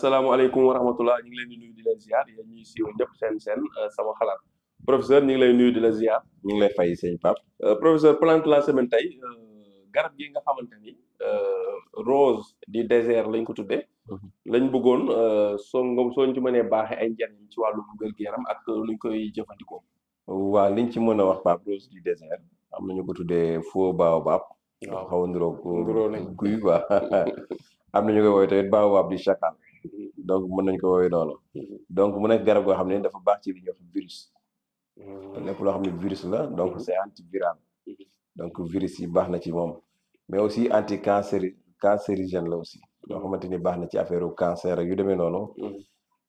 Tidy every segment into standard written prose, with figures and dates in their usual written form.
asalaamaaleykum wa rahmatullah ñu ngi leen di nuyu di leen ziar yéen ñuy siiw ñëpp seen sama xalaat professeur ñu ngi lay nuyu di la ziar. ñu ngi lay fay sëñ Pape. Professeur plante la semaine tey garab gi nga xamante ni rose du désert lañ ko tuddee. lañ bëggoon soo ci mënee baaxee ay njariñ ci wàllu wér-gu-yaram ak luñ koy jëfandikoo. waaw liñ ci mën a wax Pape rose du désert am nañu ko tuddee faux baobab. waaw xaw a niroo nañ guy quoi am nañu koy woowee tamit baobab di chacal donc mën nañu ko woowee noonu. donc mu nekk garab goo xam ne dafa baax ci li ñuy wax virus. lépp loo xam ne virus la donc c'est antiviral. donc virus yi baax na ci moom mais aussi cancérigène la aussi. loo xamante ni baax na ci affaire cancer ak yu demee noonu.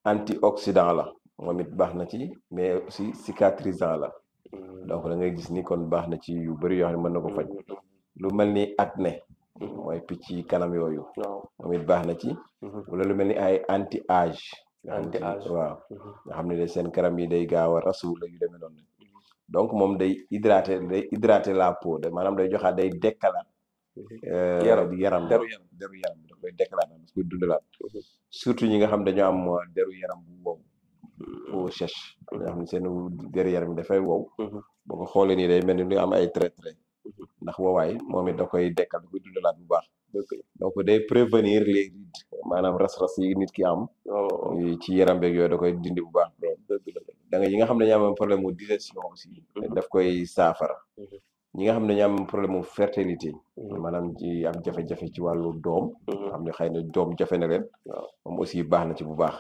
antioxydant la moom it baax na ci mais aussi cicatrisant la. donc da ngay gis ni kon baax na ci yu bëri yoo xam ne mën na ko faj. lu mel ni acné. mooy picc kanam yooyu. moom it baax na ci. wala lu mel ni ay anti âge. waaw. nga xam ne de seen kanam yi day gaaw a rasu la yu demee noonu. donc moom day hydrater la peau de maanaam day joxaat day dekkalaat. deru yaram da koy dekkalaat da koy dundalaat. surtout ñi nga xam dañoo am deru yaram bu wow. peau sèche. nga xam ne seen deru yaram yi dafay wow. boo ko xoolee nii day mel ni lu am ay trait ndax woowaay moom it da koy dekkal da koy dundalaat bu baax. donc day prévenir les rides maanaam ras-ras yi nit ki am. ci yaram beeg yooyu da koy dindi bu baax. da nga yi nga xam ne dañoo am problème mu digestion aussi. daf koy saafara. ñi nga xam ne dañoo am problème mu fertilité. maanaam ci am jafe-jafe ci wàllu doom. xam ne xëy na doom jafe na leen. moom aussi baax na ci bu baax.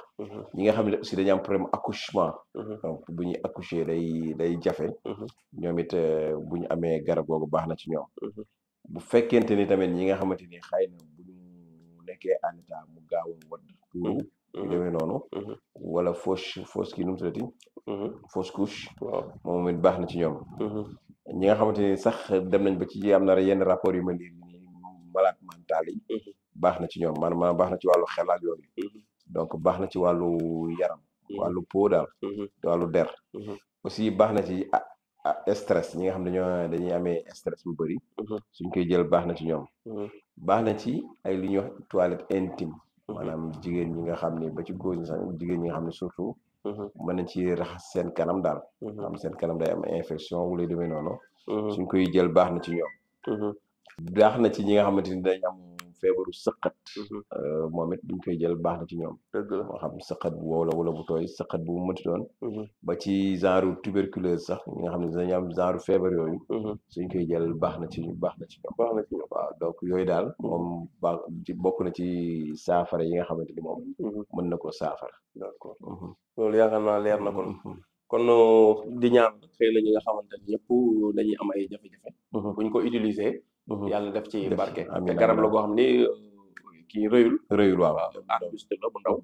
ñi nga xam ne aussi dañoo am problème accouchement. donc bu ñuy accoucher day jafe. ñoom it bu ñu amee garab googu baax na ci ñoom. bu fekkente ni tamit ñi nga xamante ni xëy na bu ñu nekkee en état mu gaaw a wadd tuuru yu demee noonu. wala fausse kii nu mu tuddati. fausse couche. moom it baax na ci ñoom. ñi nga xamante ni sax dem nañ ba ci am na yenn rapport yu mel ni malade mental yi. baax na ci ñoom maanaam baax na ci wàllu xel ak yooyu. donc baax na ci wàllu yaram. wàllu peau daal. wàllu der. aussi baax na ci stress ñi nga xam ne dañuy amee stress bu bëri. suñ koy jël baax na ci ñoom. baax na ci ay li ñuy wax toilette intime. maanaam jigéen ñi nga xam ne ba ci góor ñi sax jigéen ñi nga xam ne surtout. mën nañ ci raxas seen kanam daal. xam seen kanam day am infection wala yu demee noonu. suñ koy jël baax na ci ñoom. baax na ci ñi nga xamante ni dañ am feebaru sëqat. moom it buñ koy jël baax na ci ñoom. moo xam sëqat bu wow la wala bu tooy sëqat bu mënti doon. ba ci genre tuberculose sax ñi nga xam ne dañu am genre feebar yooyu. suñ koy jël baax na ci ñoom. waaw donc yooyu daal moom bokk na ci saafara yi nga xamante ni moom. mën na ko saafara. d'accord loolu yaakaar naa leer na kon di ñaan xëy na ñi nga xamante ni ñëpp dañuy am ay jafe-jafe. buñ ko utiliser. yàlla def ci barke. te garab la goo xam ni kii rëyul waaw. arbuste la bu ndaw.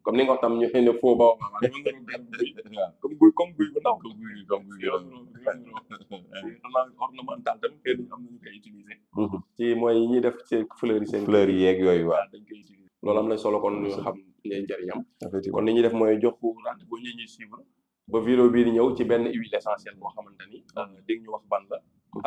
comme ni nga wax tam ñu xëy na faux baobab comme guy bu ndaw. ornemental tam xëy na am nañu koy utiliser. ci mooy ñuy def ci fleurs yi seen. fleurs yi yeeg yooyu waaw. dañ koy utiliser loolu am na solo kon ñu xam ngay njëriñam. kon ni ñuy def mooy jox ko rendez-vous ñi ñuy suivre ba vidéo bii di ñëw ci benn huile essentielle boo xamante ni dégg ñu wax ban la.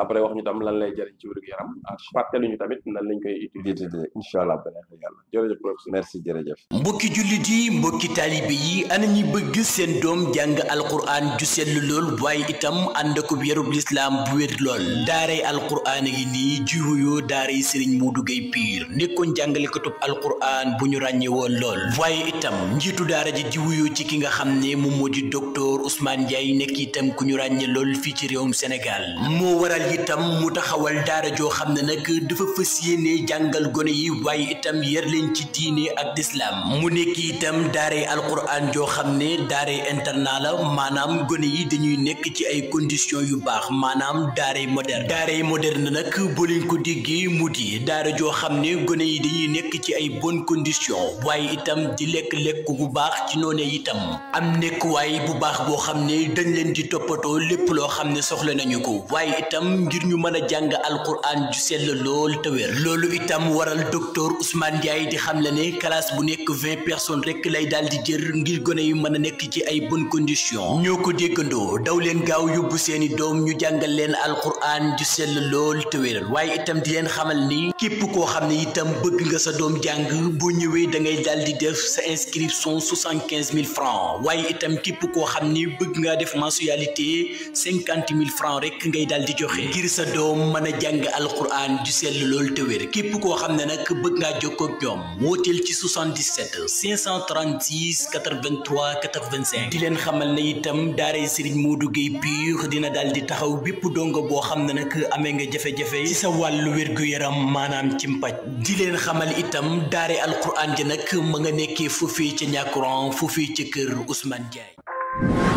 après wax ñu tam lan lay jëriñ ci wér-gu yaram ak fàttali ñu tamit nan lañ koy utiliser. incha allah ba neex yàlla. jërëjëf professeur merci jërëjëf. mbokki jullit yi mbokki taalibe yi ana ñi bëgg seen doom jàng alquran ju sell lool waaye itam ànd ko yarub lislaam bu wér lool. daaray alquran yi nii ji wuyoo daaray Serigne Modou Gueye Pire nekkoon jàngalekatub alquran bu ñu ràññee woon lool. waaye itam njiitu daara ji di wuyoo ci ki nga xam ne moom moo di docteur Ousmane Ndiaye nekk itam ku ñu ràññee lool fii ci réewum Sénégal. moo waral itam mu taxawal daara joo xam ne nag dafa fas yéene jàngal gone yi waaye itam yar leen ci diine ak lislaam mu nekk itam daaray alquran joo xam ne daaray internat la maanaam gone yi dañuy nekk ci ay conditions yu baax maanaam daaray moderne nag boo leen ko déggee mu di daara joo xam ne gone yi dañuy nekk ci ay bonnes conditions waaye itam di lekk bu baax ci noonee itam am nekkuwaay bu baax boo xam ne dañ leen di toppatoo lépp loo xam ne soxla nañu ko waaye itam itam ngir ñu mën a jàng alquran ju sell lool te wér loolu itam waral docteur Ousmane Ndiaye di xam la ne classe bu nekk 20 personnes rek lay daal di jër ngir gone yu mën a nekk ci ay bonnes conditions ñoo ko déggandoo daw leen gaaw yóbbu seeni doom ñu jàngal leen alquran ju sell lool te wér waaye itam di leen xamal ni képp koo xam ne itam bëgg nga sa doom jàng boo ñëwee da ngay daal di def sa inscription 75 000 francs waaye itam képp koo xam ni bëgg ngaa def mensualité 50 000 francs rek ngay daal di joxe ngir sa doom mën a jàng alquran ju sell lool te wér képp koo xam ne nag bëgg ngaa jokkoo ak ñoom wooteel ci 77 536 83 85 di leen xamal ne itam daaray Serigne Modou Gueye Pire dina daal di taxaw bépp dongo boo xam ne nag amee nga jafe-jafe ci sa wàllu wér-gu-yaram maanaam ci mpaj di leen xamal itam daare alquran ji nag ma nga nekkee foofee ca Niakoulrang foofee ca kër Ousmane Ndiaye